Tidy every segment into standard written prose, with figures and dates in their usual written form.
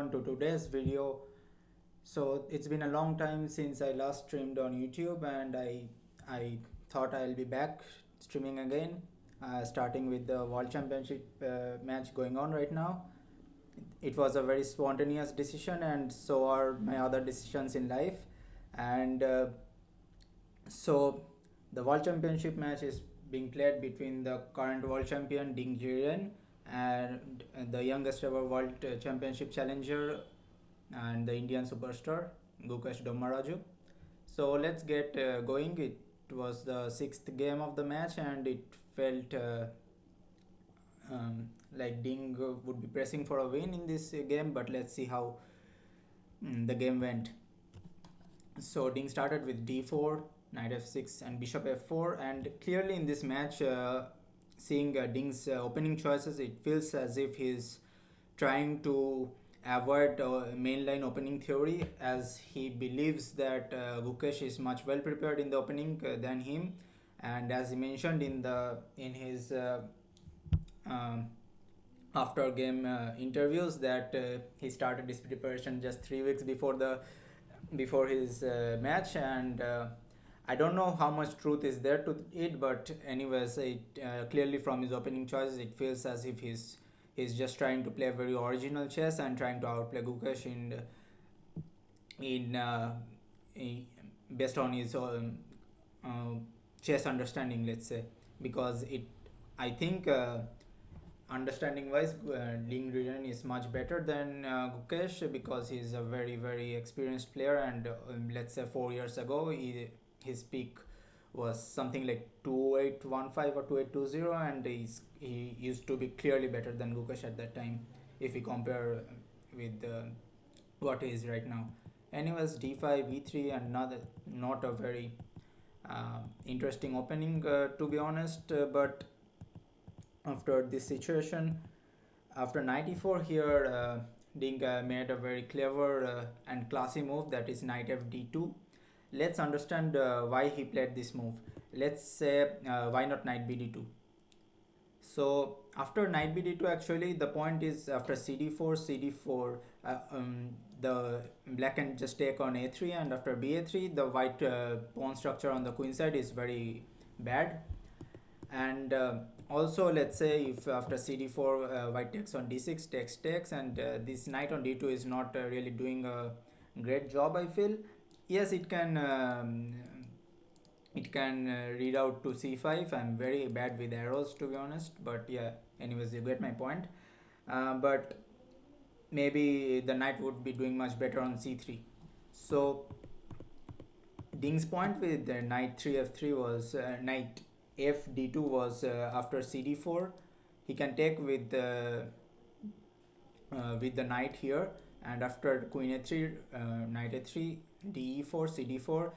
everyone to today's video. So it's been a long time since I last streamed on YouTube, and I thought I'll be back streaming again, starting with the World Championship match going on right now. It was a very spontaneous decision, and so are my other decisions in life. And so the World Championship match is being played between the current world champion Ding Jiren and the youngest ever world championship challenger and the Indian superstar Gukesh Dommaraju. So let's get going. It was the sixth game of the match, and it felt like Ding would be pressing for a win in this game. But let's see how the game went. So Ding started with d4, knight f6, and bishop f4, and clearly in this match, seeing Ding's opening choices, it feels as if he's trying to avoid mainline opening theory, as he believes that Gukesh is much well prepared in the opening than him, and as he mentioned in his um, after game interviews that he started his preparation just 3 weeks before his match, and I don't know how much truth is there to it, but anyways, it clearly from his opening choices, it feels as if he's just trying to play a very original chess and trying to outplay Gukesh in based on his uh, chess understanding, let's say, because it I think. Understanding wise, Ling Ridden is much better than Gukesh, because he's a very experienced player, and let's say 4 years ago his peak was something like 2815 or 2820, and he used to be clearly better than Gukesh at that time if we compare with what he is right now. Anyways, d5 e3, and not a very interesting opening, to be honest, but after this situation, after 94 here, Ding made a very clever and classy move, that is knight fd2. Let's understand why he played this move. Let's say why not knight bd2. So after knight bd2, actually the point is after cd4, the black can just take on a3, and after ba3 the white pawn structure on the queen side is very bad. And also, let's say if after cd4 white takes on d6, takes, and this knight on d2 is not really doing a great job, I feel. Yes, it can read out to c5. I'm very bad with arrows, to be honest, but yeah, anyways, you get my point. But maybe the knight would be doing much better on c3. So Ding's point with knight 3 f3 was knight f d2 was after cd4. He can take with the knight here, and after queen a3, knight a3, de4, cd4.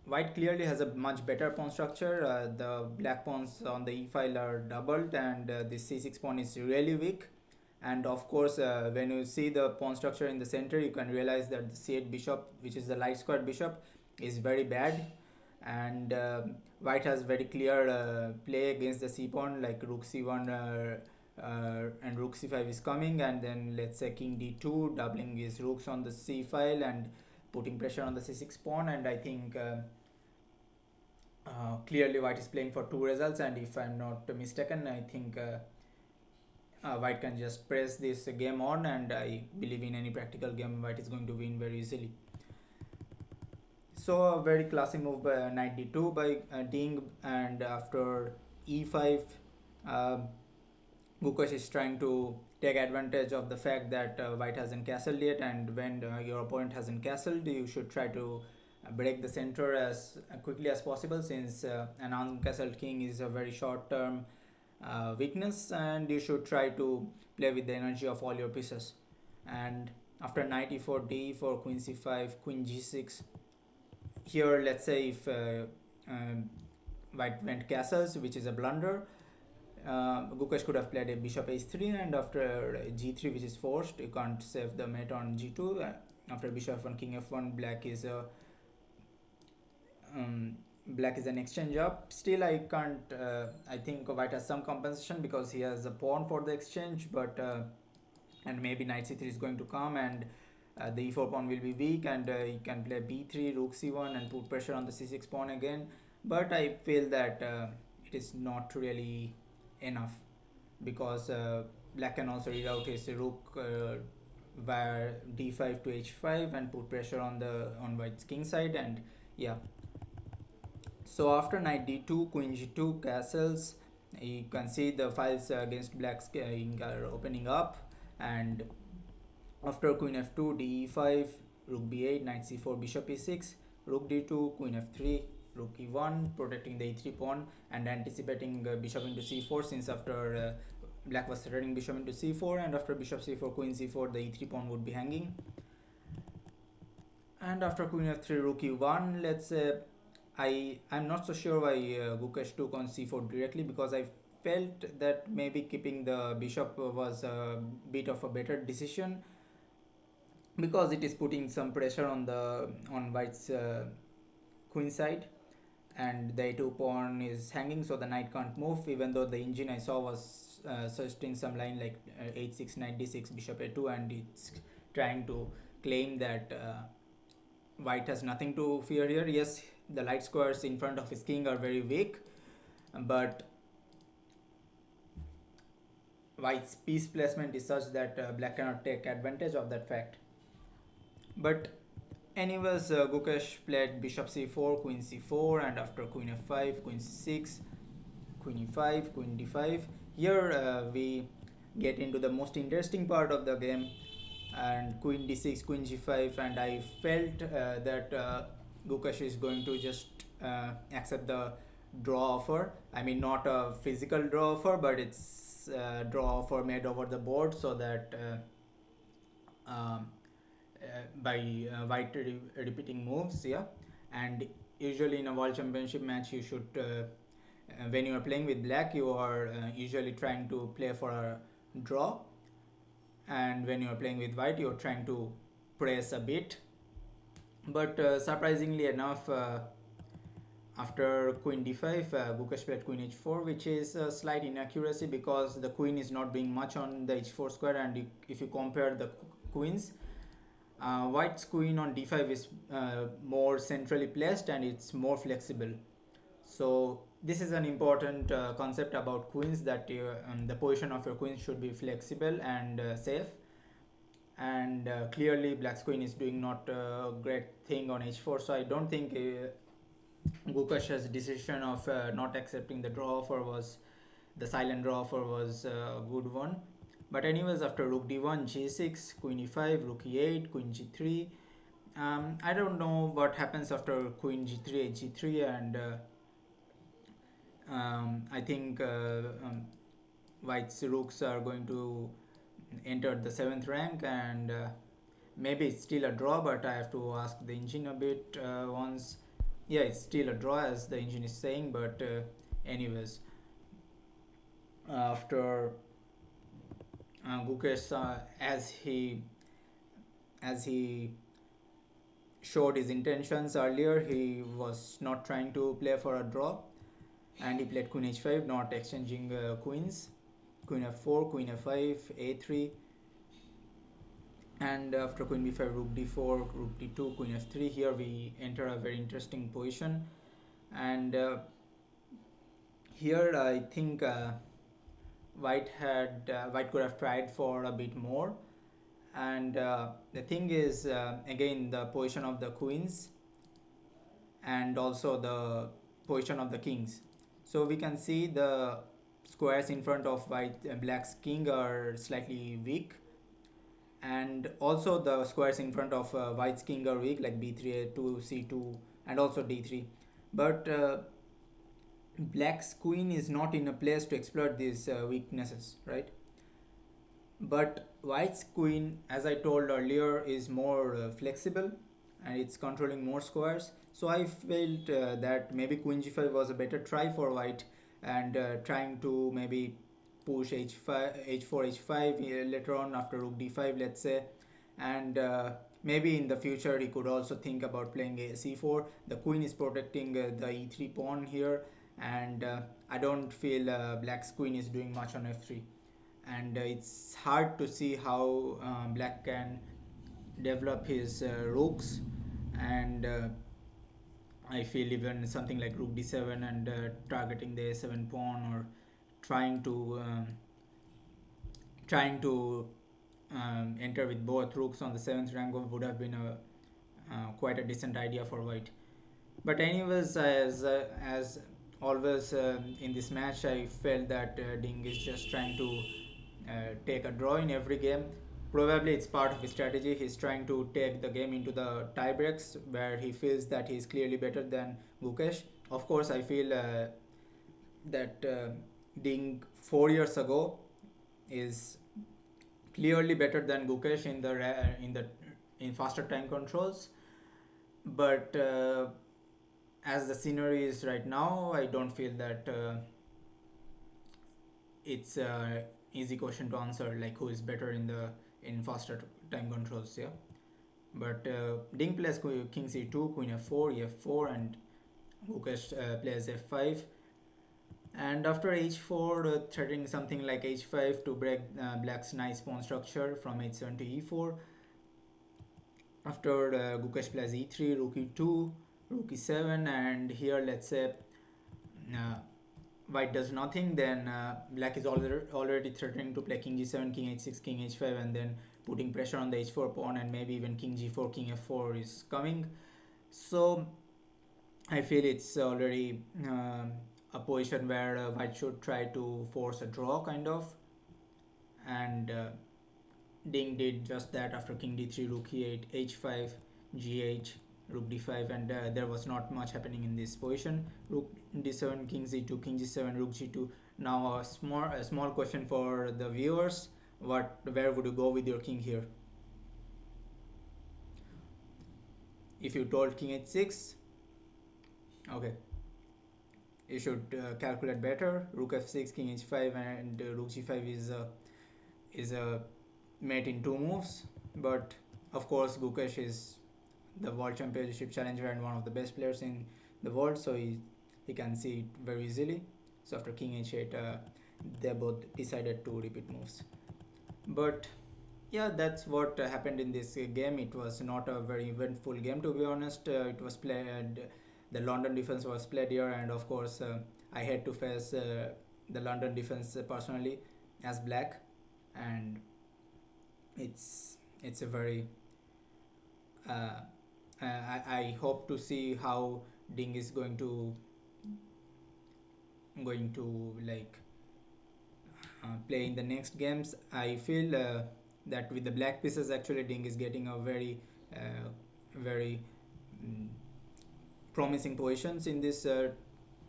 White clearly has a much better pawn structure. The black pawns on the e file are doubled, and this c6 pawn is really weak. And of course, when you see the pawn structure in the center, you can realize that the c8 bishop, which is the light squared bishop, is very bad. And white has very clear play against the c pawn, like rook c1 and rook c5 is coming, and then let's say king d2, doubling his rooks on the c file and putting pressure on the c6 pawn. And I think clearly white is playing for two results, and if I'm not mistaken, I think white can just press this game on, and I believe in any practical game white is going to win very easily. So a very classy move by knight d2 by Ding, and after e5, uh, Gukesh is trying to take advantage of the fact that white hasn't castled yet, and when your opponent hasn't castled, you should try to break the center as quickly as possible, since an uncastled king is a very short term weakness, and you should try to play with the energy of all your pieces. And after knight e4, d4, queen c5, queen g6, here let's say if white went castles, which is a blunder, Gukesh could have played a bishop h3, and after g3, which is forced, you can't save the mate on g2. After bishop f1, king f1, black is an exchange up. Still, I can't. I think white has some compensation because he has a pawn for the exchange, but and maybe knight c3 is going to come, and the e4 pawn will be weak, and he can play b3, rook c1, and put pressure on the c6 pawn again. But I feel that it is not really enough, because black can also read out his rook via d5 to h5 and put pressure on the on white's king side. And yeah, so after knight d2, queen g2, castles, you can see the files against black's king are opening up. And after queen f2, d e5, rook b8, knight c4, bishop e6, rook d2, queen f3, rook e1, protecting the e3 pawn and anticipating bishop into c4, since after black was threatening bishop into c4, and after bishop c4, queen c4, the e3 pawn would be hanging. And after queen f3, rook e1, let's say, I'm not so sure why Gukesh took on c4 directly, because I felt that maybe keeping the bishop was a bit of a better decision, because it is putting some pressure on white's queen side, and the a2 pawn is hanging, so the knight can't move, even though the engine I saw was suggesting some line like h6, knight d6, bishop a2, and it's trying to claim that white has nothing to fear here. Yes, the light squares in front of his king are very weak, but white's piece placement is such that black cannot take advantage of that fact. But anyways, Gukesh played bishop c4, queen c4, and after queen f5, queen c6, queen e5, queen d5. Here we get into the most interesting part of the game, and queen d6, queen g5, and I felt that Gukesh is going to just accept the draw offer. I mean, not a physical draw offer, but it's draw offer made over the board, so that um, by white repeating moves. Yeah, and usually in a world championship match, you should when you are playing with black, you are usually trying to play for a draw, and when you are playing with white, you are trying to press a bit. But surprisingly enough, after queen d5, Gukesh played queen h4, which is a slight inaccuracy, because the queen is not doing much on the h4 square, and if you compare the queens, white's queen on d5 is more centrally placed, and it's more flexible. So this is an important concept about queens, that the position of your queen should be flexible and safe. And clearly black's queen is doing not a great thing on h4, so I don't think Gukesh's decision of not accepting the draw offer was the silent draw offer was a good one. But anyways, after rook d1, g6, queen e5, rook e8, queen g3, I don't know what happens after queen g3, h3, and I think white's rooks are going to enter the 7th rank, and maybe it's still a draw, but I have to ask the engine a bit once. Yeah, it's still a draw, as the engine is saying, but anyways, after Gukesh, as he showed his intentions earlier, he was not trying to play for a draw, and he played queen h5, not exchanging queens, queen f4, queen f5, a3, and after queen b5, rook d4, rook d2, queen f3. Here we enter a very interesting position, and here I think white could have tried for a bit more. And the thing is, again, the position of the queens and also the position of the kings. So we can see the squares in front of black's king are slightly weak, and also the squares in front of white's king are weak, like b3, a2, c2, and also d3. But black's queen is not in a place to exploit these weaknesses, right? But white's queen, as I told earlier, is more flexible, and it's controlling more squares. So I felt that maybe queen g5 was a better try for white, and trying to maybe push h5, h4, h5 later on after rook d5, let's say. And maybe in the future he could also think about playing a c4. The queen is protecting the e3 pawn here, and I don't feel black's queen is doing much on f3. and it's hard to see how black can develop his rooks. And I feel even something like rook d7 and targeting the a7 pawn, or trying to um, trying to enter with both rooks on the seventh rank would have been a quite a decent idea for white. But anyways, as always in this match, I felt that Ding is just trying to take a draw in every game. Probably it's part of his strategy. He's trying to take the game into the tie breaks where he feels that he's clearly better than Gukesh. Of course, I feel that Ding 4 years ago is clearly better than Gukesh in in faster time controls. But as the scenery is right now, I don't feel that it's a easy question to answer, like who is better in faster time controls. Yeah, but Ding plays king c2, queen f4, e4, and Gukesh plays f5. And after h4, threatening something like h5 to break black's nice pawn structure from h7 to e4. After Gukesh plays e3, rook e2, rook e7, and here let's say uh, white does nothing, then black is already threatening to play king g7, king h6, king h5, and then putting pressure on the h4 pawn, and maybe even king g4, king f4 is coming. So I feel it's already a position where white should try to force a draw, kind of. And Ding did just that after king d3, rook e8, h5, g8, rook d5, and there was not much happening in this position. Rook d7, king z2, king g7, rook g2. Now a small question for the viewers: where would you go with your king here? If you told king h6, okay, you should calculate better. Rook f6, king h5, and rook g5 is a mate in two moves. But of course, Gukesh is the world championship challenger and one of the best players in the world, so he can see it very easily. So after king h8, they both decided to repeat moves. But yeah, that's what happened in this game. It was not a very eventful game, to be honest. It was played. The London defense was played here, and of course, I had to face the London defense personally as black, and it's a very uh, I hope to see how Ding is going to like play in the next games. I feel that with the black pieces, actually Ding is getting a very mm, promising positions in this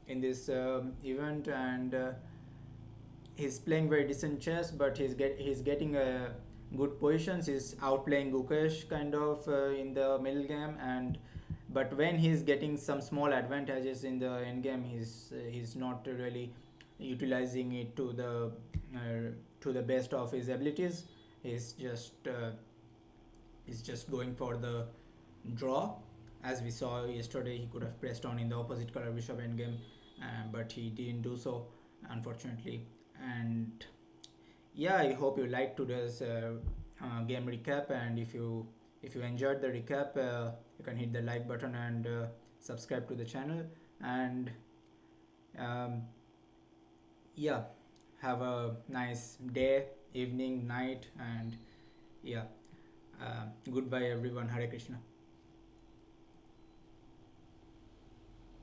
event, and he's playing very decent chess, but he's getting good positions. He's outplaying Gukesh kind of in the middle game, and but when he's getting some small advantages in the end game, he's not really utilizing it to the best of his abilities. He's just uh, he's just going for the draw. As we saw yesterday, he could have pressed on in the opposite color bishop endgame, but he didn't do so, unfortunately. And yeah, I hope you liked today's game recap, and if you enjoyed the recap, you can hit the like button and subscribe to the channel. And um, yeah, have a nice day, evening, night, and yeah, goodbye everyone. Hare Krishna.